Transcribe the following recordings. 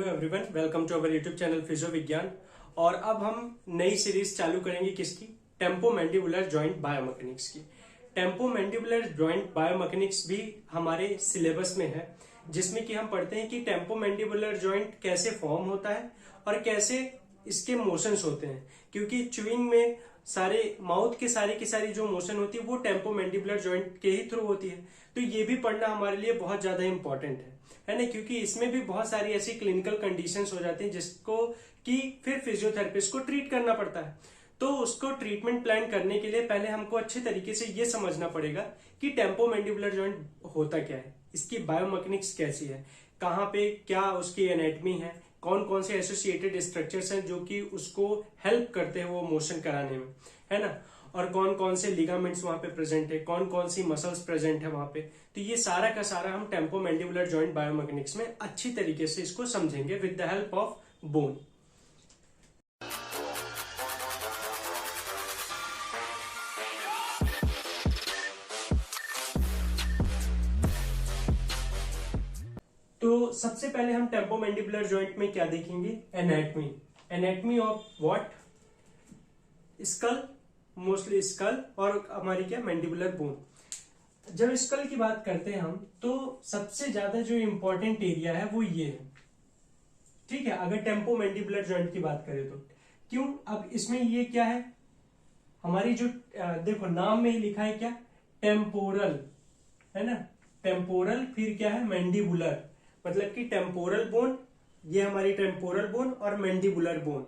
Everyone, welcome to our YouTube channel physio Vigyan. और अब हम नई सीरीज चालू करेंगे किसकी? टेम्पोमैंडिबुलर जॉइंट बायोमैकेनिक्स की। टेम्पोमैंडिबुलर जॉइंट बायोमैकेनिक्स भी हमारे सिलेबस में है, जिसमें कि हम पढ़ते हैं कि टेम्पोमैंडिबुलर जॉइंट कैसे फॉर्म होता है और कैसे इसके मोशंस होते हैं। क्योंकि च्यूइंग में सारे माउथ के सारी की सारी जो मोशन होती है वो टेम्पोमैंडिबुलर जॉइंट के ही थ्रू होती है। तो ये भी पढ़ना हमारे लिए बहुत ज्यादा इंपॉर्टेंट है ना, क्योंकि इसमें भी बहुत सारी ऐसी क्लिनिकल कंडीशंस हो जाती हैं जिसको कि फिर फिजियोथेरेपिस्ट को ट्रीट करना पड़ता है। तो उसको ट्रीटमेंट प्लान करने के लिए पहले हमको अच्छे तरीके से ये समझना पड़ेगा कि टेम्पोमैंडिबुलर जॉइंट होता क्या है, इसकी बायोमैकेनिक्स कैसी है, कहाँ पे क्या उसकी एनाटमी है, कौन कौन से एसोसिएटेड स्ट्रक्चर्स हैं जो कि उसको हेल्प करते हैं वो मोशन कराने में, है ना, और कौन कौन से लिगामेंट्स वहां पे प्रेजेंट है, कौन कौन सी मसल्स प्रेजेंट है वहां पे। तो ये सारा का सारा हम टेम्पोमैंडिबुलर जॉइंट बायोमैकेनिक्स में अच्छी तरीके से इसको समझेंगे with the help of bone. तो सबसे पहले हम टेम्पोमैंडिबुलर जॉइंट में क्या देखेंगे? Anatomy. Anatomy of what? Skull, mostly skull और हमारी क्या मैंडिबुलर बोन। जब स्कल की बात करते हैं हम, तो सबसे ज्यादा जो इंपॉर्टेंट एरिया है वो ये है, ठीक है, अगर टेम्पोमैंडिबुलर जॉइंट की बात करें तो। क्यों? अब इसमें ये क्या है, हमारी जो देखो नाम में ही लिखा है क्या? टेम्पोरल, है ना, टेम्पोरल, फिर क्या है? मैंडिबुलर। मतलब कि टेम्पोरल बोन, ये हमारी टेम्पोरल बोन और मैंडिबुलर बोन,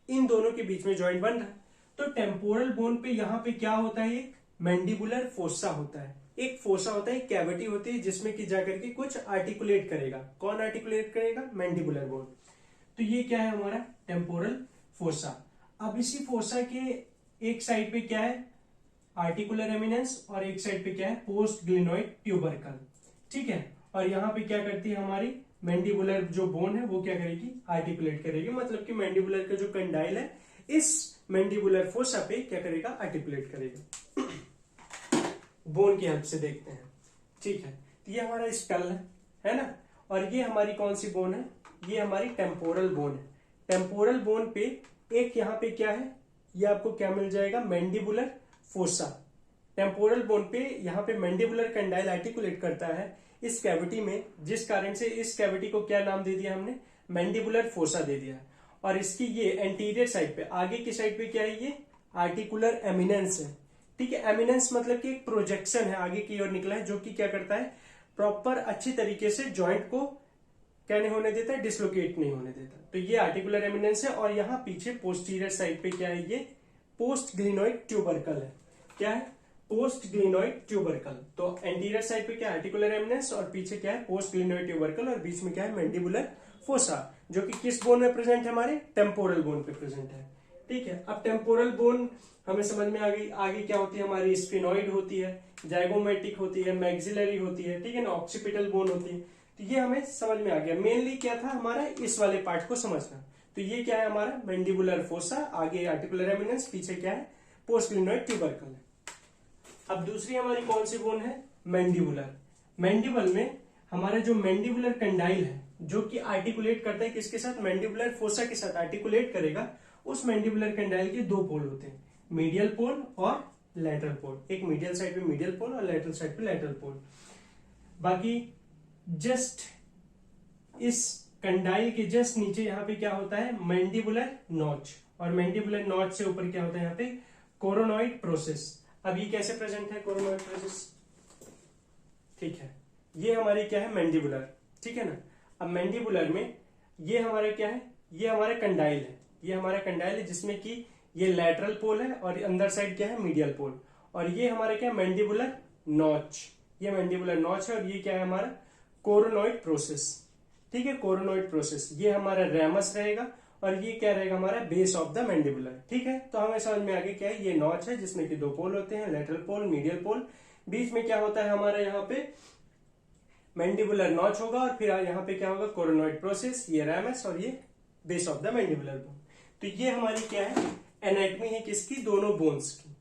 इन दोनों के बीच में जॉइंट बन रहा है। तो टेम्पोरल बोन पे यहाँ पे क्या होता है? एक मैंडिबुलर फोसा होता है, एक फोसा होता है, एक कैविटी होती है जिसमें कि जाकर के कुछ आर्टिकुलेट करेगा। कौन आर्टिकुलेट करेगा? Mandibular bone. तो ये क्या है? हमारा टेम्पोरल फोसा। अब इसी फोसा के एक साइड पे क्या है? आर्टिकुलर एमिनेंस, और एक साइड पे क्या है? पोस्ट ग्लिनोइड ट्यूबरकल, ठीक है। और यहाँ पे क्या करती है हमारी मैंडिबुलर जो बोन है वो क्या करेगी? आर्टिकुलेट करेगी। मतलब कि मैंडिबुलर का जो कंडाइल है इस मैंडिबुलर फोसा पे क्या करेगा? आर्टिकुलेट करेगा। बोन की हेल्प से देखते हैं, ठीक है। तो ये हमारा स्कल है ना, और ये हमारी कौन सी बोन है? ये हमारी टेम्पोरल बोन है। टेम्पोरल बोन पे एक यहाँ पे क्या है? ये आपको क्या मिल जाएगा? Mandibular fossa. टेम्पोरल बोन पे यहाँ पे मैंडिबुलर कंडाइल आर्टिकुलेट करता है इस कैविटी में, जिस कारण से इस कैविटी को क्या नाम दे दिया हमने? मैंडिबुलर फोसा दे दिया। और इसकी ये एंटीरियर साइड पे, आगे की साइड पे क्या है? ये आर्टिकुलर एमिनेंस है, ठीक है। एमिनेंस मतलब कि एक प्रोजेक्शन है, आगे की ओर निकला है, जो कि क्या करता है? प्रॉपर अच्छी तरीके से जॉइंट को क्या नहीं होने देता है? डिसलोकेट नहीं होने देता। तो ये आर्टिकुलर एमिनेंस है। और यहाँ पीछे पोस्टीरियर साइड पे क्या है? ये पोस्ट ग्लिनोइड ट्यूबरकल है। क्या है? Post glenoid tubercle. तो एंटीरियर साइड पे क्या है? आर्टिकुलर एमिनेंस, और पीछे क्या है? पोस्ट ग्लिनोइड ट्यूबरकल, और बीच में क्या है? मैंडिबुलर फोसा, जो कि किस बोन में प्रेजेंट है? हमारे टेम्पोरल बोन पे प्रेजेंट है, ठीक है। अब टेम्पोरल बोन हमें समझ में आ गई। आगे क्या होती है? हमारी स्फिनोइड होती है, जाइगोमेटिक होती है, मैक्सिलरी होती है, ठीक है ना, ऑक्सीपिटल बोन होती है। तो ये हमें समझ में आ गया। मेनली क्या था हमारा? इस वाले पार्ट को समझना। तो ये क्या है? हमारा मैंडिबुलर फोसा, आगे आर्टिकुलर एमिनेंस, पीछे क्या है? पोस्ट ग्लिनोइड ट्यूबरकल है। अब दूसरी हमारी कौन सी बोन है? मैंडिबुलर। मैंडिबल में हमारा जो मैंडिबुलर कंडाइल है, जो कि आर्टिकुलेट करता है किसके साथ? मैंडिबुलर फोसा के साथ आर्टिकुलेट करेगा। उस मैंडिबुलर कंडाइल के दो पोल होते हैं, मीडियल पोल और लैटरल पोल। एक मीडियल साइड पे मीडियल पोल और लैटरल साइड पे लैटरल पोल। बाकी जस्ट इस कंडाइल के जस्ट नीचे यहाँ पे क्या होता है? मैंडिबुलर नॉच, और मैंडिबुलर नॉच से ऊपर क्या होता है? यहाँ पे कोरोनॉइड प्रोसेस। अब ये कैसे प्रेजेंट है कोरोनॉइड प्रोसेस? ठीक है, ये हमारी क्या है? मैंडिबुलर, ठीक है ना। अब मैंडिबुलर में ये हमारे क्या है? ये हमारा कंडाइल है, ये हमारा कंडाइल है जिसमें कि ये लैटरल पोल है और अंदर साइड क्या है? मीडियल पोल। और ये हमारे क्या? मैंडिबुलर नॉच, ये मैंडिबुलर नॉच है। और ये क्या है? हमारा कोरोनॉइड प्रोसेस, ठीक है, कोरोनॉइड प्रोसेस। ये हमारा रैमस रहेगा, और ये क्या रहेगा? हमारा बेस ऑफ द मैंडिबुलर, ठीक है। तो हमें समझ में आ गया क्या है? ये नॉच है जिसमें कि दो पोल होते हैं, लैटरल पोल, मीडियल पोल। बीच में क्या होता है हमारा? यहाँ पे मैंडिबुलर नॉच होगा, और फिर यहाँ पे क्या होगा? कोरोनॉइड प्रोसेस, ये रैमस, और ये base of the mandibular bone. तो ये हमारी क्या है? एनाटमी है किसकी? दोनों बोन्स की।